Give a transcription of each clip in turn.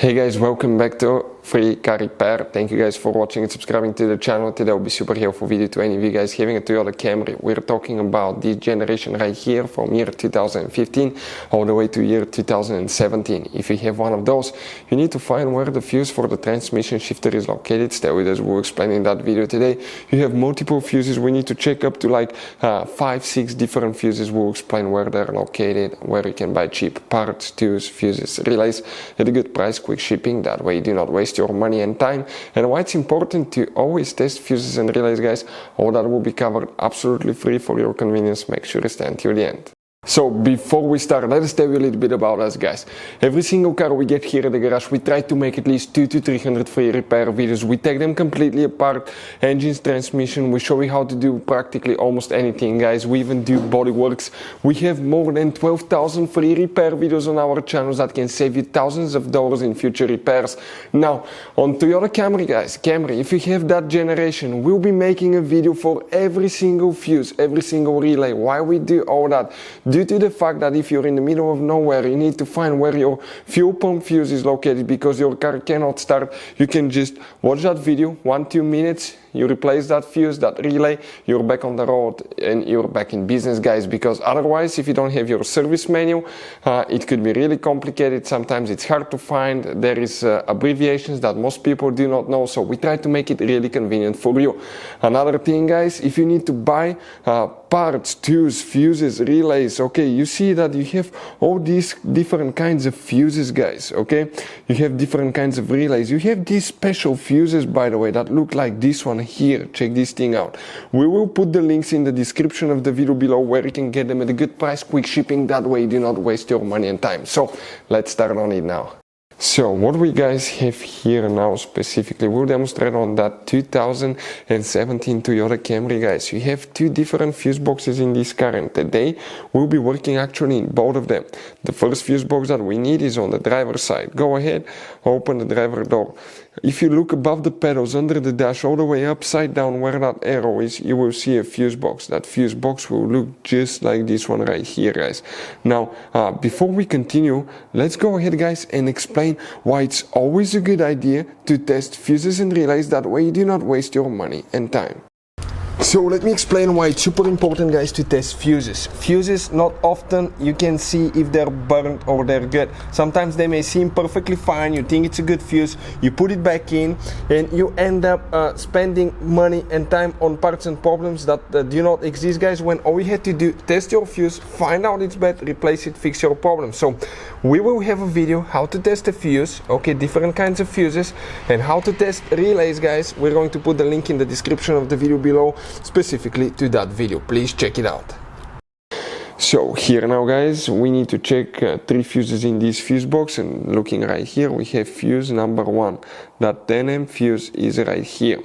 Hey guys, welcome back to Free Car Repair. Thank you guys for watching and subscribing to the channel. Today will be super helpful video to any of you guys having a Toyota Camry. We're talking about this generation right here from year 2015 all the way to year 2017. If you have one of those, you need to find where the fuse for the transmission shifter is located. Stay with us, we'll explain in that video today. You have multiple fuses, we need to check up to like 5-6 different fuses. We'll explain where they're located, where you can buy cheap parts, tools, fuses, relays at a good price, quick shipping, that way you do not waste your money and time, and why it's important to always test fuses and relays, guys. All that will be covered absolutely free for your convenience. Make sure to stay until the end. So before we start, let us tell you a little bit about us, guys. Every single car we get here at the garage, we try to make at least 200 to 300 free repair videos. We take them completely apart, engines, transmission. We show you how to do practically almost anything, guys. We even do body works. We have more than 12,000 free repair videos on our channels that can save you thousands of dollars in future repairs. Now, on Toyota Camry, guys, Camry, if you have that generation, we'll be making a video for every single fuse, every single relay. Why we do all that? Due to the fact that if you're in the middle of nowhere, you need to find where your fuel pump fuse is located because your car cannot start. You can just watch that video, 1-2 minutes, you replace that fuse, that relay, you're back on the road and you're back in business, guys, because otherwise, if you don't have your service manual, it could be really complicated. Sometimes it's hard to find. There is abbreviations that most people do not know, so we try to make it really convenient for you. Another thing, guys, if you need to buy parts, tools, fuses, relays, okay, you see that you have all these different kinds of fuses, guys, okay? You have different kinds of relays. You have these special fuses, by the way, that look like this one here. Check this thing out. We will put the links in the description of the video below where you can get them at a good price, quick shipping. That way you do not waste your money and time. So let's start on it now. So what we guys have here now specifically, we'll demonstrate on that 2017 Toyota Camry, guys. You have two different fuse boxes in this car, and today we'll be working actually in both of them. The first fuse box that we need is on the driver's side. Go ahead, open the driver door. If you look above the pedals, under the dash, all the way upside down where that arrow is, you will see a fuse box. That fuse box will look just like this one right here, guys. Now, before we continue, let's go ahead, guys, and explain why it's always a good idea to test fuses and relays. That way you do not waste your money and time. So let me explain why it's super important, guys, to test fuses. Fuses, not often you can see if they're burnt or they're good. Sometimes they may seem perfectly fine, you think it's a good fuse, you put it back in, and you end up spending money and time on parts and problems that do not exist, guys, when all you had to do, test your fuse, find out it's bad, replace it, fix your problem. So we will have a video how to test a fuse, okay, different kinds of fuses, and how to test relays, guys. We're going to put the link in the description of the video below, specifically to that video. Please check it out. So here now, guys, we need to check 3 fuses in this fuse box, and looking right here we have fuse number 1. That 10M fuse is right here.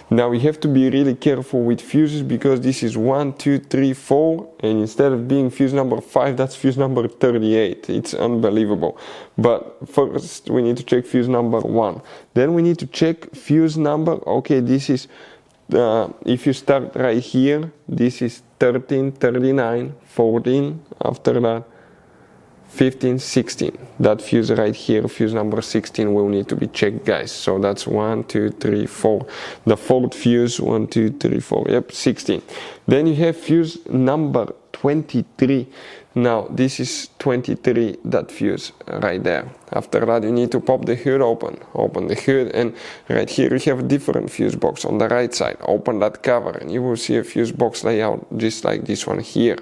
Now we have to be really careful with fuses because this is 1, 2, 3, 4, and instead of being fuse number 5, that's fuse number 38. It's unbelievable. But first we need to check fuse number 1. Then we need to check fuse number, okay, this is if you start right here, this is 13, 39, 14, after that 15, 16. That fuse right here, fuse number 16, will need to be checked, guys. So that's 1, 2, 3, 4. The fourth fuse, 1, 2, 3, 4, yep, 16. Then you have fuse number 23. Now this is 23, that fuse right there. After that you need to pop the hood open the hood, and right here you have a different fuse box on the right side. Open that cover and you will see a fuse box layout just like this one here.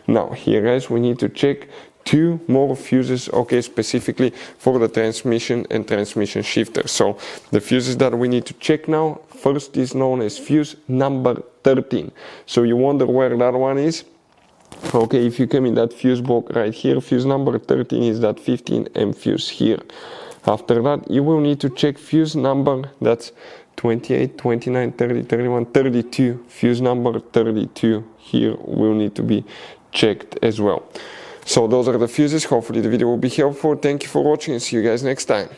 Now here, guys, we need to check 2 more fuses, okay, specifically for the transmission and transmission shifter. So the fuses that we need to check now, first is known as fuse number 13. So you wonder where that one is? Okay, if you come in that fuse box right here, fuse number 13 is that 15M fuse here. After that, you will need to check fuse number, that's 28, 29, 30, 31, 32. Fuse number 32 here will need to be checked as well. So those are the fuses. Hopefully the video will be helpful. Thank you for watching and see you guys next time.